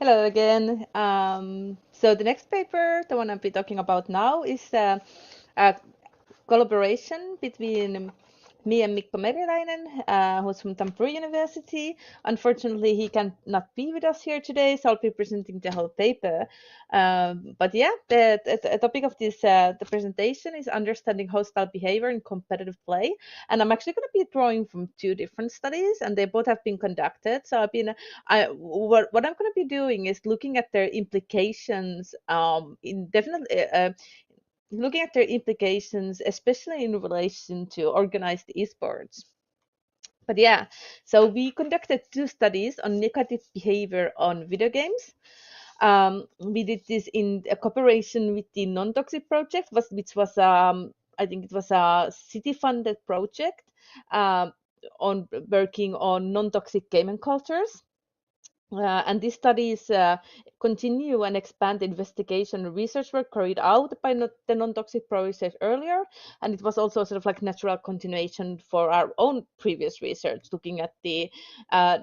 Hello again. So the next paper, the one I'll be talking about now, is a collaboration between me and Mikko Meriläinen, who's from Tampere University. Unfortunately, he cannot be with us here today, so I'll be presenting the whole paper. But yeah, the topic of this the presentation is understanding hostile behavior in competitive play, and I'm actually going to be drawing from two different studies, and they both have been conducted. So what I'm going to be doing is looking at their implications in definitely looking at their implications, especially in relation to organized esports. But yeah, so we conducted two studies on negative behavior on video games. We did this in a cooperation with the Non-toxic project, which was I think it was a city-funded project on working on non-toxic gaming cultures. And these studies continue and expand the investigation and research work carried out by the non-toxic project earlier, and it was also sort of like natural continuation for our own previous research, looking at the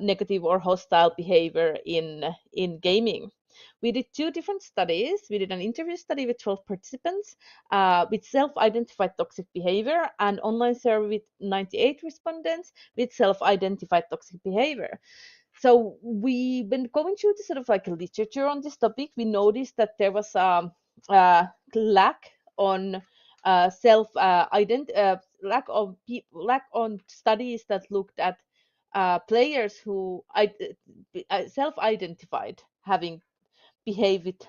negative or hostile behavior in gaming. We did two different studies. We did an interview study with 12 participants with self-identified toxic behavior, and online survey with 98 respondents with self-identified toxic behavior. So we've been going through the sort of like literature on this topic. We noticed that there was a lack on lack on studies that looked at players who self-identified having behaved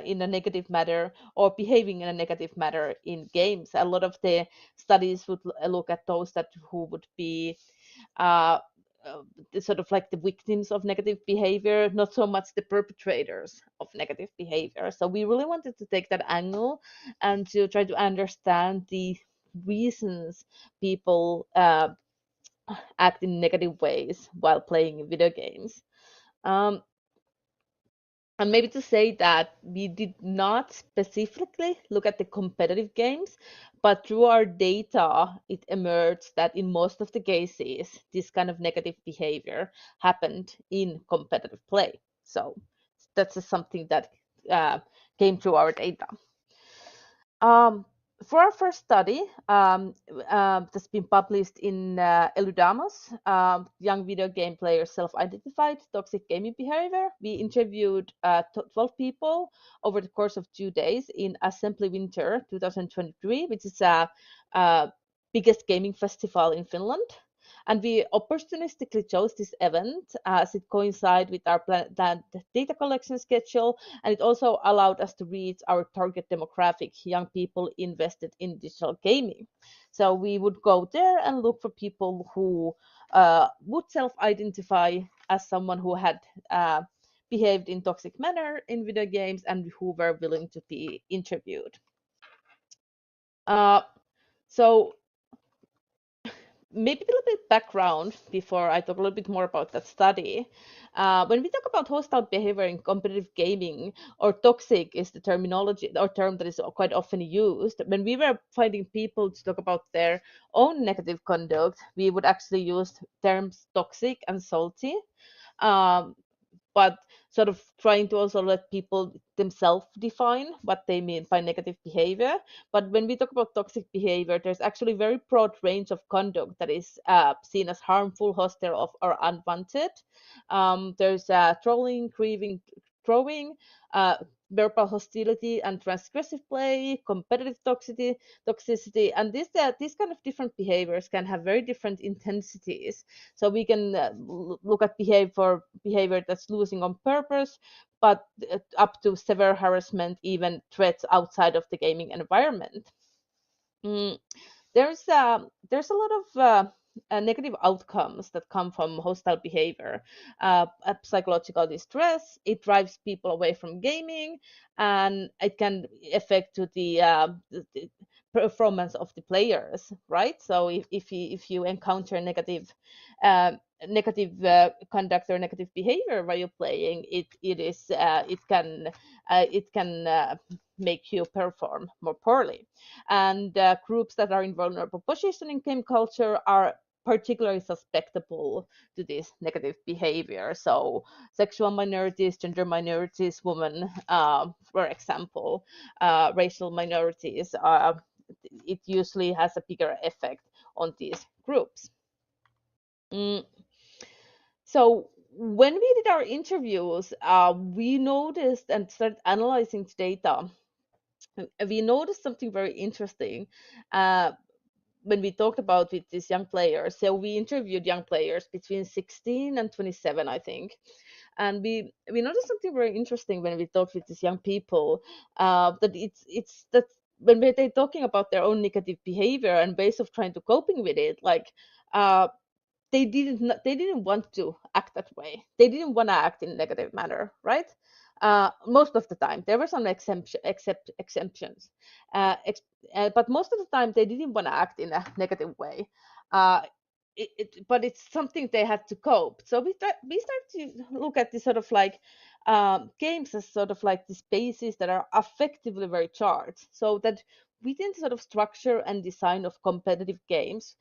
in a negative manner or behaving in a negative manner in games. A lot of the studies would look at those that who would be uh, sort of like the victims of negative behavior, not so much the perpetrators of negative behavior. So we really wanted to take that angle and to try to understand the reasons people act in negative ways while playing video games. Um, and maybe to say that we did not specifically look at the competitive games, but through our data, it emerged that in most of the cases, this kind of negative behavior happened in competitive play. So that's just something that uh, came through our data. Um, for our first study, that's been published in Eludamos, young video game players self-identified toxic gaming behavior, we interviewed 12 people over the course of 2 days in Assembly Winter 2023, which is a biggest gaming festival in Finland. And we opportunistically chose this event as it coincided with our planned data collection schedule, and it also allowed us to reach our target demographic, young people invested in digital gaming. So we would go there and look for people who would self-identify as someone who had behaved in toxic manner in video games and who were willing to be interviewed. Uh, so maybe a little bit background before I talk a little bit more about that study. When we talk about hostile behavior in competitive gaming, or toxic is the terminology or term that is quite often used. When we were finding people to talk about their own negative conduct, we would actually use terms toxic and salty. Um, but sort of trying to also let people themselves define what they mean by negative behavior. But when we talk about toxic behavior, there's actually a very broad range of conduct that is seen as harmful, hostile, or unwanted. There's trolling, grieving, throwing, uh, verbal hostility and transgressive play, competitive toxicity, and these kind of different behaviors can have very different intensities. So we can look at behavior that's losing on purpose, but up to severe harassment, even threats outside of the gaming environment. Mm, there's a lot of negative outcomes that come from hostile behavior. Psychological distress, it drives people away from gaming, and it can affect to the performance of the players, right? So if you encounter uh, negative conduct or negative behavior while you're playing, it can make you perform more poorly. And groups that are in vulnerable position in game culture are particularly susceptible to this negative behavior. So sexual minorities, gender minorities, women, for example, racial minorities, it usually has a bigger effect on these groups. Mm. So when we did our interviews, we noticed and started analyzing the data. We noticed something very interesting uh, when we talked about with these young players. So we interviewed young players between 16 and 27, I think, and we noticed something very interesting when we talked with these young people, that it's that when they're talking about their own negative behavior and ways of trying to coping with it, like uh, they didn't want to act that way. They didn't want to act in a negative manner, right? Most of the time there were some exemptions, but most of the time they didn't want to act in a negative way. uh, but it's something they had to cope. So we start to look at this sort of like games as sort of like the spaces that are affectively very charged, so that within the sort of structure and design of competitive games,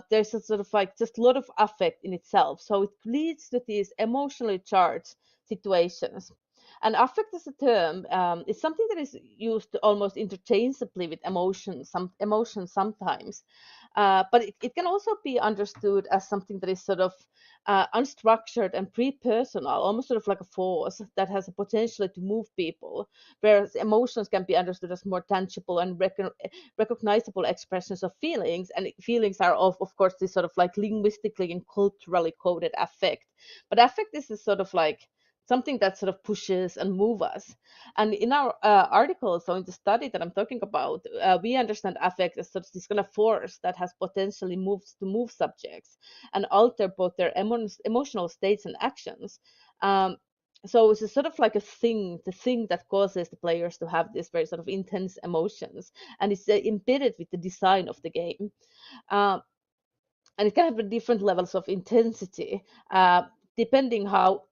there's a sort of like just a lot of affect in itself. So it leads to these emotionally charged situations. And affect as a term is something that is used almost interchangeably with emotions sometimes. But it can also be understood as something that is sort of unstructured and pre-personal, almost sort of like a force that has a potential to move people, whereas emotions can be understood as more tangible and recognizable expressions of feelings. And feelings are, of course, this sort of like linguistically and culturally coded affect. But affect is this sort of like something that sort of pushes and move us. And in our article, so in the study that I'm talking about, we understand affect as sort of this kind of force that has potentially moved to move subjects and alter both their emotional states and actions. So it's a sort of like the thing that causes the players to have this very sort of intense emotions, and it's embedded with the design of the game. Um, and it can have different levels of intensity, depending how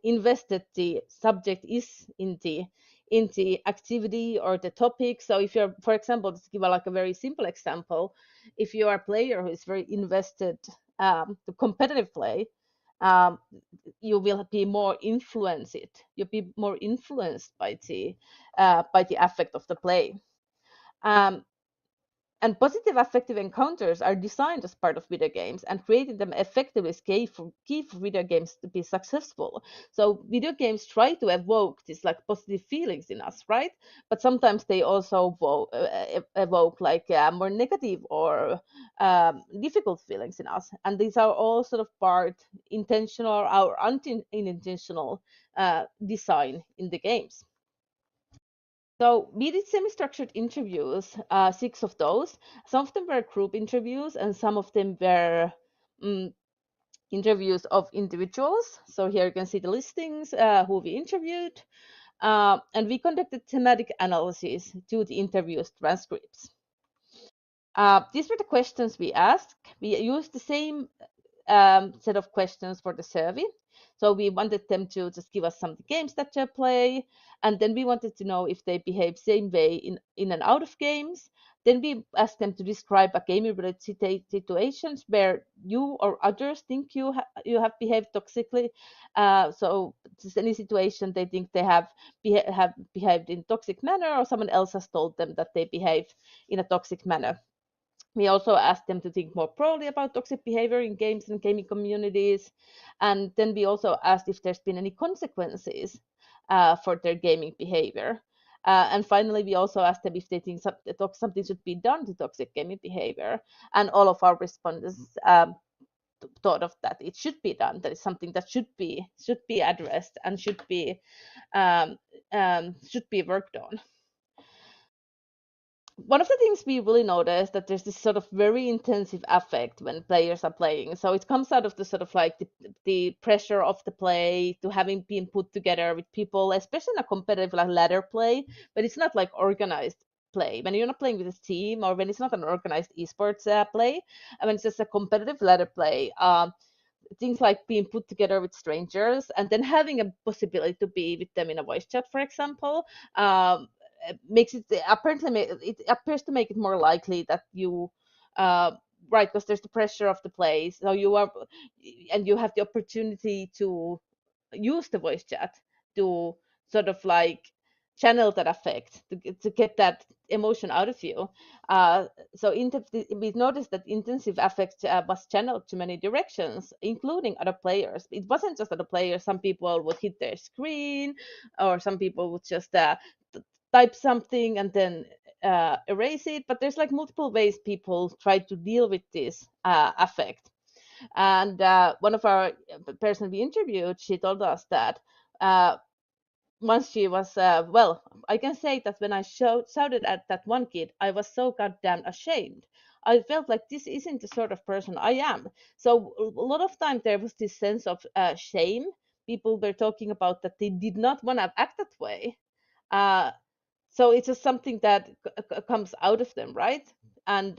invested the subject is in the activity or the topic. So if you're, for example, to give like a very simple example, if you are a player who is very invested to competitive play, um, you will be more influenced. You'll be more influenced by the affect of the play. Um, and positive affective encounters are designed as part of video games, and creating them effectively is key for video games to be successful. So video games try to evoke these like positive feelings in us, right? But sometimes they also evoke like more negative or difficult feelings in us. And these are all sort of part intentional or unintentional design in the games. So we did semi-structured interviews, 6 of those. Some of them were group interviews, and some of them were um, interviews of individuals. So here you can see the listings, who we interviewed, and we conducted thematic analysis to the interviews transcripts. These were the questions we asked. We used the same set of questions for the survey. So we wanted them to just give us some games that they play, and then we wanted to know if they behave same way in and out of games. Then we asked them to describe a gaming-related situations where you or others think you have behaved toxically. So just any situation they think they have behaved in toxic manner, or someone else has told them that they behave in a toxic manner. We also asked them to think more broadly about toxic behavior in games and gaming communities. And then we also asked if there's been any consequences for their gaming behavior. And finally, we also asked them if they think something should be done to toxic gaming behavior. And all of our respondents thought of that it should be done. That is something that should be addressed and um, should be worked on. One of the things we really noticed that there's this sort of very intensive affect when players are playing. So it comes out of the sort of like the pressure of the play to having been put together with people, especially in a competitive like ladder play, but it's not like organized play. When you're not playing with a team, or when it's not an organized esports play, I mean, it's just a competitive ladder play. Things like being put together with strangers and then having a possibility to be with them in a voice chat, for example, makes it apparently it appears to make it more likely that you right, because there's the pressure of the play, so you have the opportunity to use the voice chat to sort of like channel that affect, to get that emotion out of you. So we noticed that intensive affect was channeled to many directions, including other players. It wasn't just other players. Some people would hit their screen, or some people would just type something and then erase it. But there's like multiple ways people try to deal with this affect. And one of our person we interviewed, she told us that once she was, well, I can say that when I shouted at that one kid, I was so goddamn ashamed. I felt like this isn't the sort of person I am. So a lot of time there was this sense of shame. People were talking about that they did not want to act that way. So it's just something that comes out of them, right? And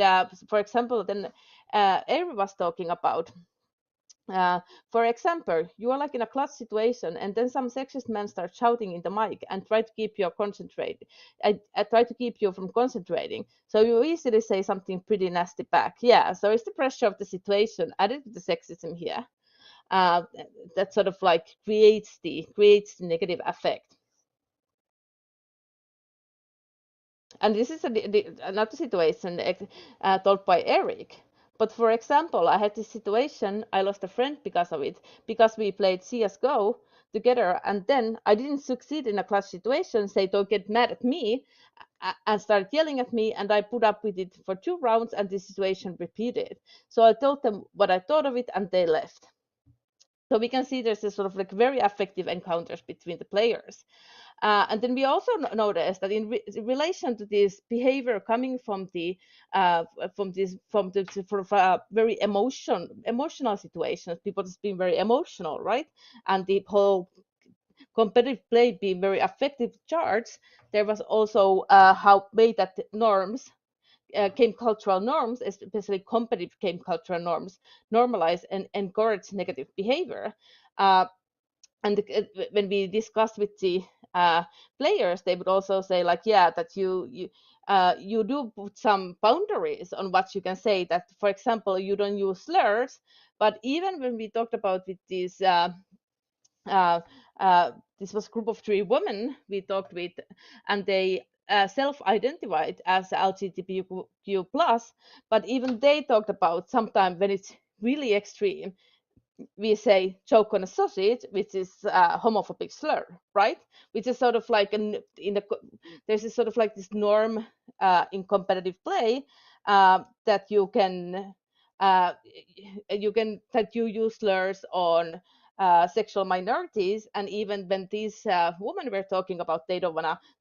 for example, then Eri was talking about, for example, you are like in a class situation, and then some sexist man starts shouting in the mic and try to keep you concentrated. I try to keep you from concentrating. So you easily say something pretty nasty back. Yeah. So it's the pressure of the situation added to the sexism here. That sort of like creates the negative effect. And this is another situation told by Eric. But for example, I had this situation, I lost a friend because of it, because we played CSGO together, and then I didn't succeed in a clash situation, so they don't get mad at me and start yelling at me, and I put up with it for 2 rounds, and the situation repeated. So I told them what I thought of it, and they left. So we can see there's a sort of like very effective encounters between the players. And then we also noticed that in relation to this behavior coming from the very emotional situations, people just being very emotional, right? And the whole competitive play being very effective charts, there was also how made that norms, game cultural norms, especially competitive game cultural norms, normalize and encourage negative behavior. And when we discussed with the players, they would also say like, yeah, that you do put some boundaries on what you can say. That, for example, you don't use slurs. But even when we talked about with these, this was a group of 3 women we talked with, and they self-identified as LGBTQ plus. But even they talked about sometimes when it's really extreme, we say choke on a sausage, which is a homophobic slur, right? Which is sort of like there's a sort of like this norm in competitive play that you can that you use slurs on sexual minorities. And even when these women were talking about they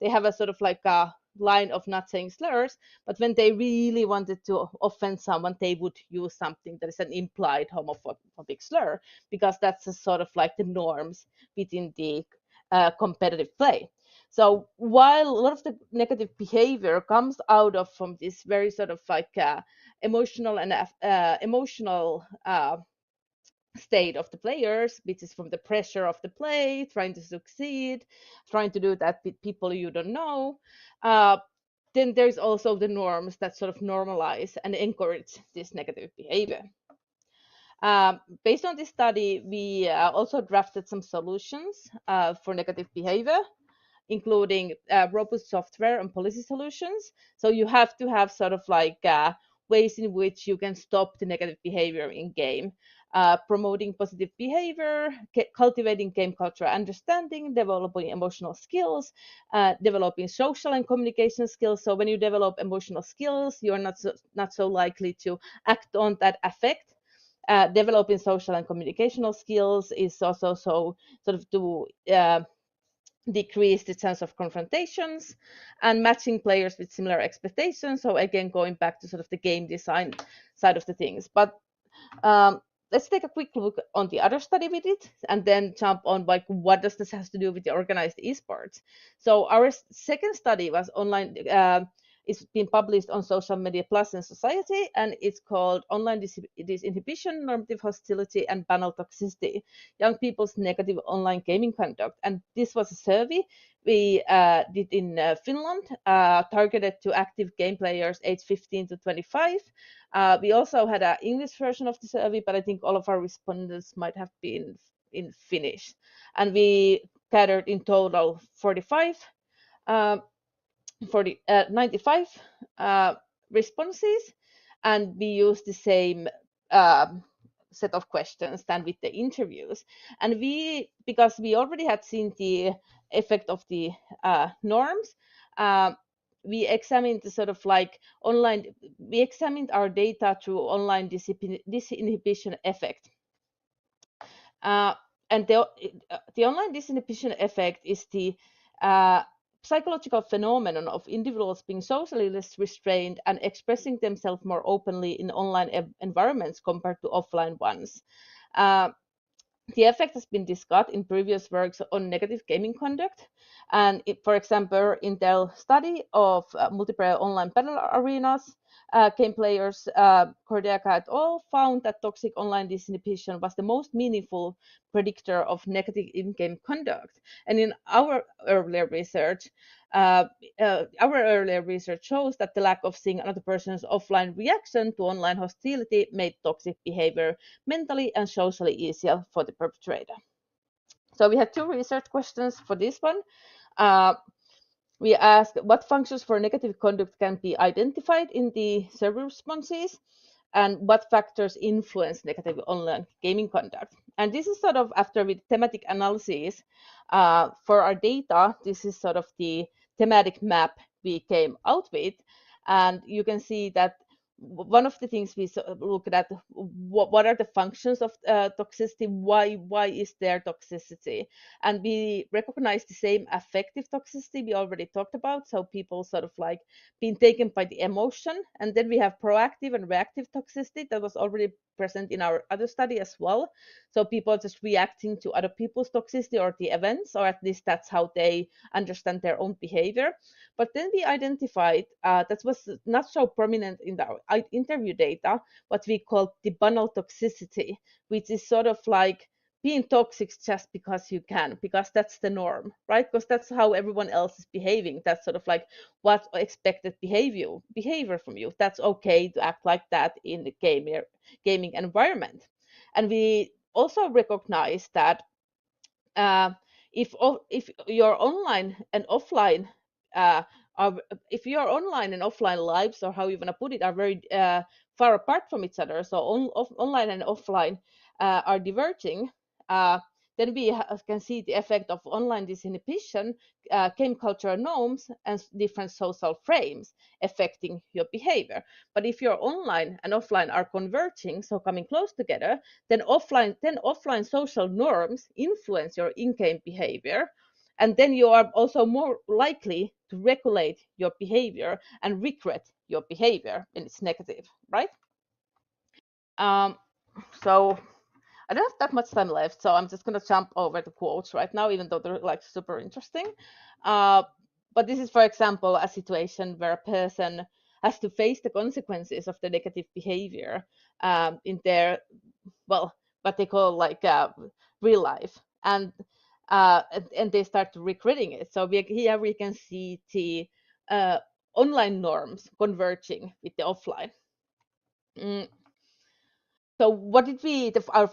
have a sort of like a line of not saying slurs, but when they really wanted to offend someone, they would use something that is an implied homophobic slur, because that's a sort of like the norms within the competitive play. So while a lot of the negative behavior comes out of from this very sort of like emotional state of the players, which is from the pressure of the play, trying to succeed, trying to do that with people you don't know, then there's also the norms that sort of normalize and encourage this negative behavior. Based on this study, we also drafted some solutions for negative behavior, including robust software and policy solutions. So you have to have sort of like ways in which you can stop the negative behavior in game. Promoting positive behavior, cultivating game culture understanding, developing emotional skills, developing social and communication skills. So when you develop emotional skills, you're not so likely to act on that affect. Developing social and communicational skills is also so sort of to decrease the chance of confrontations, and matching players with similar expectations. So again, going back to sort of the game design side of the things. But let's take a quick look on the other study we did, and then jump on like what does this has to do with the organized esports. So our second study was online It's been published on Social Media Plus and Society, and it's called Online Disinhibition, Normative Hostility, and Banal Toxicity, Young People's Negative Online Gaming Conduct. And this was a survey we did in Finland, targeted to active game players aged 15 to 25. We also had an English version of the survey, but I think all of our respondents might have been in Finnish. And we gathered in total 95 responses, and we used the same set of questions than with the interviews. And because we already had seen the effect of the norms, we examined the sort of like we examined our data through online disinhibition effect. And the online disinhibition effect is the psychological phenomenon of individuals being socially less restrained and expressing themselves more openly in online environments compared to offline ones. The effect has been discussed in previous works on negative gaming conduct. And for example, in their study of multiplayer online battle arenas, game players, Cordiaca et al. Found that toxic online disinhibition was the most meaningful predictor of negative in-game conduct. And in our earlier research shows that the lack of seeing another person's offline reaction to online hostility made toxic behavior mentally and socially easier for the perpetrator. So we had two research questions for this one. We asked what functions for negative conduct can be identified in the survey responses, and what factors influence negative online gaming conduct. And this is sort of after with thematic analysis for our data, this is sort of the thematic map we came out with. And you can see that one of the things we look at, what are the functions of toxicity, why is there toxicity, and we recognize the same affective toxicity we already talked about, so people sort of like being taken by the emotion. And then we have proactive and reactive toxicity that was already present in our other study as well, so people just reacting to other people's toxicity or the events, or at least that's how they understand their own behavior. But then we identified that was not so prominent in the interview data, what we call the banal toxicity, which is sort of like being toxic just because you can, because that's the norm, right? Because that's how everyone else is behaving. That's sort of like what expected behavior from you. That's okay to act like that in the gaming environment. And we also recognize that if your online and offline if your online and offline lives, or how you want to put it, are very far apart from each other, so online and offline are diverging, then we can see the effect of online disinhibition, game cultural norms, and different social frames affecting your behavior. But if your online and offline are converging, so coming close together, then offline social norms influence your in-game behavior, and then you are also more likely to regulate your behavior and regret your behavior when it's negative, right? So I don't have that much time left, so I'm just going to jump over the quotes right now, even though they're like super interesting. But this is, for example, a situation where a person has to face the consequences of the negative behavior in their, well, what they call like real life, and they start regretting it. So here we can see the online norms converging with the offline. So what did our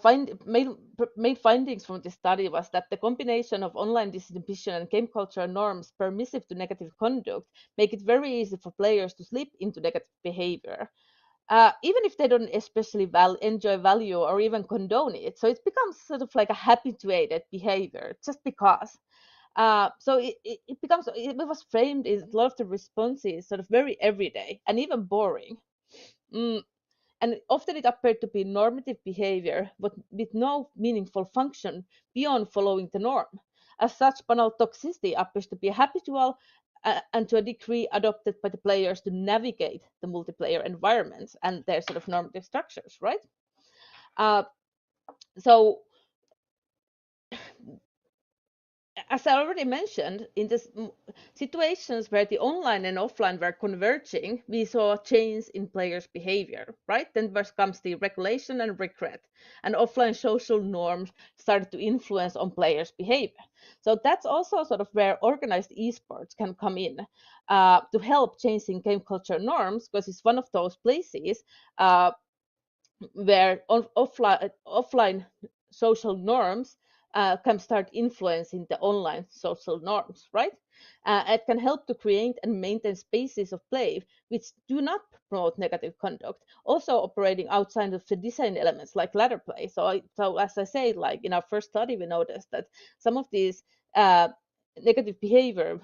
main findings from this study was that the combination of online disinhibition and game culture norms permissive to negative conduct make it very easy for players to slip into negative behavior, even if they don't especially enjoy, value, or even condone it. So it becomes sort of like a habituated behavior just because. So it was framed in a lot of the responses sort of very everyday and even boring. And often it appeared to be normative behavior, but with no meaningful function beyond following the norm. As such, banal toxicity appears to be habitual and to a degree adopted by the players to navigate the multiplayer environments and their sort of normative structures, right? So as I already mentioned, in this situations where the online and offline were converging, we saw a change in players' behavior, right? Then there comes the regulation and regret, and offline social norms started to influence on players' behavior. So that's also sort of where organized esports can come in to help changing game culture norms, because it's one of those places uh, where offline social norms can start influencing the online social norms, right? It can help to create and maintain spaces of play which do not promote negative conduct, also operating outside of the design elements like ladder play. So as I say, like in our first study, we noticed that some of these uh, negative behavior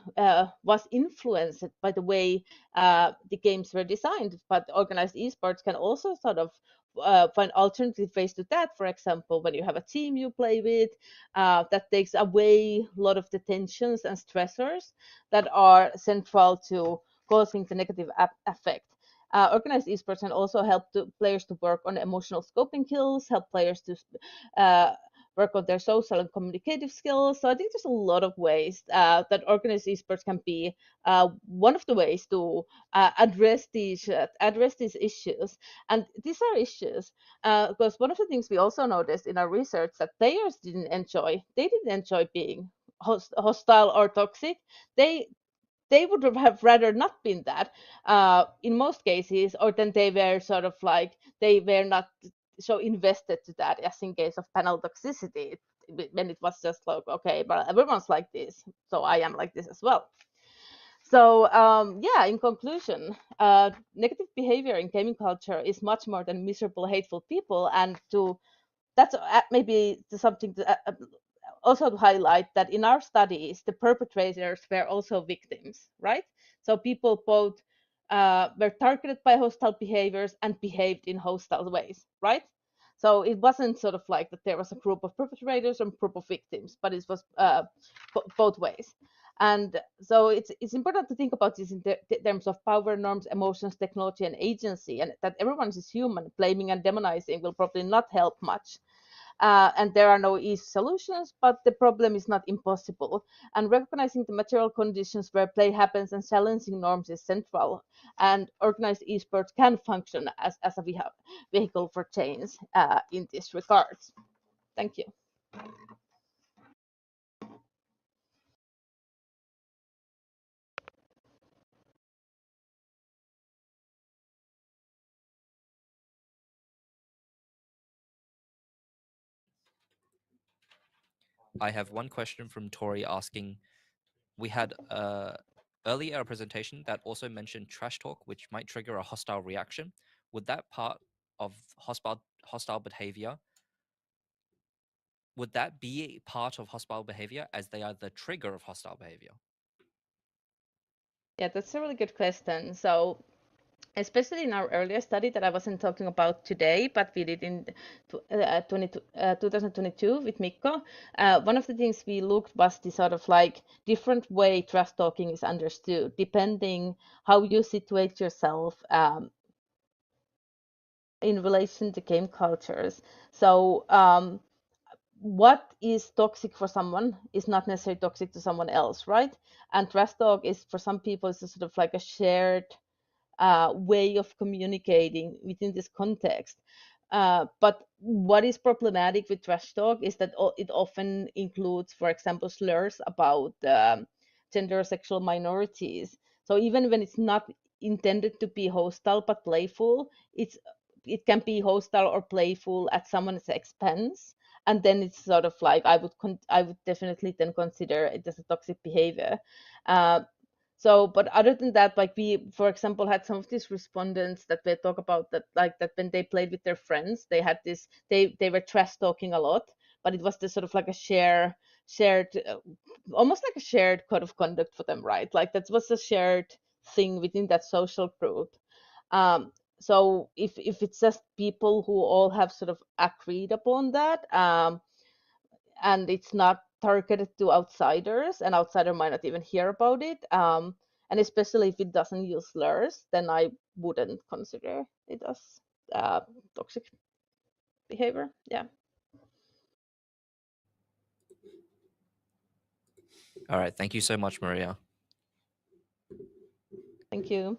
was influenced by the way the games were designed, but organized esports can also sort of find alternative ways to that. For example, when you have a team you play with, that takes away a lot of the tensions and stressors that are central to causing the negative effect. Organized esports can also help players to work on emotional scoping skills, help players to uh, work on their social and communicative skills. So I think there's a lot of ways that organized esports can be one of the ways to address these issues. And these are issues because one of the things we also noticed in our research that players didn't enjoy being hostile or toxic. They they would have rather not been that in most cases, or then they were sort of like they were not so invested to that as in case of panel toxicity, when it was just like, okay, but everyone's like this, so I am like this as well. So yeah, in conclusion, negative behavior in gaming culture is much more than miserable, hateful people, and to that's maybe something to, also to highlight that in our studies, the perpetrators were also victims, right? So people both were targeted by hostile behaviors and behaved in hostile ways, right? So it wasn't sort of like that there was a group of perpetrators and group of victims, but it was both ways. And so it's important to think about this in terms of power, norms, emotions, technology, and agency, and that everyone is human. Blaming and demonizing will probably not help much. And there are no easy solutions, but the problem is not impossible. And recognizing the material conditions where play happens and challenging norms is central. And organized esports can function as a vehicle for change in this regard. Thank you. I have one question from Tori asking, we had earlier a presentation that also mentioned trash talk, which might trigger a hostile reaction. Would that part of hostile behavior, would that be part of hostile behavior as they are the trigger of hostile behavior? Yeah, that's a really good question. So especially in our earlier study that I wasn't talking about today, but we did in 2022 with Mikko. One of the things we looked was the sort of like different way trust talking is understood, depending how you situate yourself in relation to game cultures. So what is toxic for someone is not necessarily toxic to someone else, right? And trust talk is for some people is sort of like a shared way of communicating within this context. But what is problematic with trash talk is that it often includes, for example, slurs about gender or sexual minorities. So even when it's not intended to be hostile but playful, it can be hostile or playful at someone's expense, and then it's sort of like I would definitely then consider it as a toxic behavior. Uh, so, but other than that, like we, for example, had some of these respondents that they talk about that, like that when they played with their friends, they had this, they were trash talking a lot, but it was this sort of like a shared, almost like a shared code of conduct for them, right? Like that was a shared thing within that social group. So if it's just people who all have sort of agreed upon that, and it's not targeted to outsiders, and outsider might not even hear about it, and especially if it doesn't use slurs, then I wouldn't consider it as uh, toxic behavior. Yeah. All right. Thank you so much, Maria. Thank you.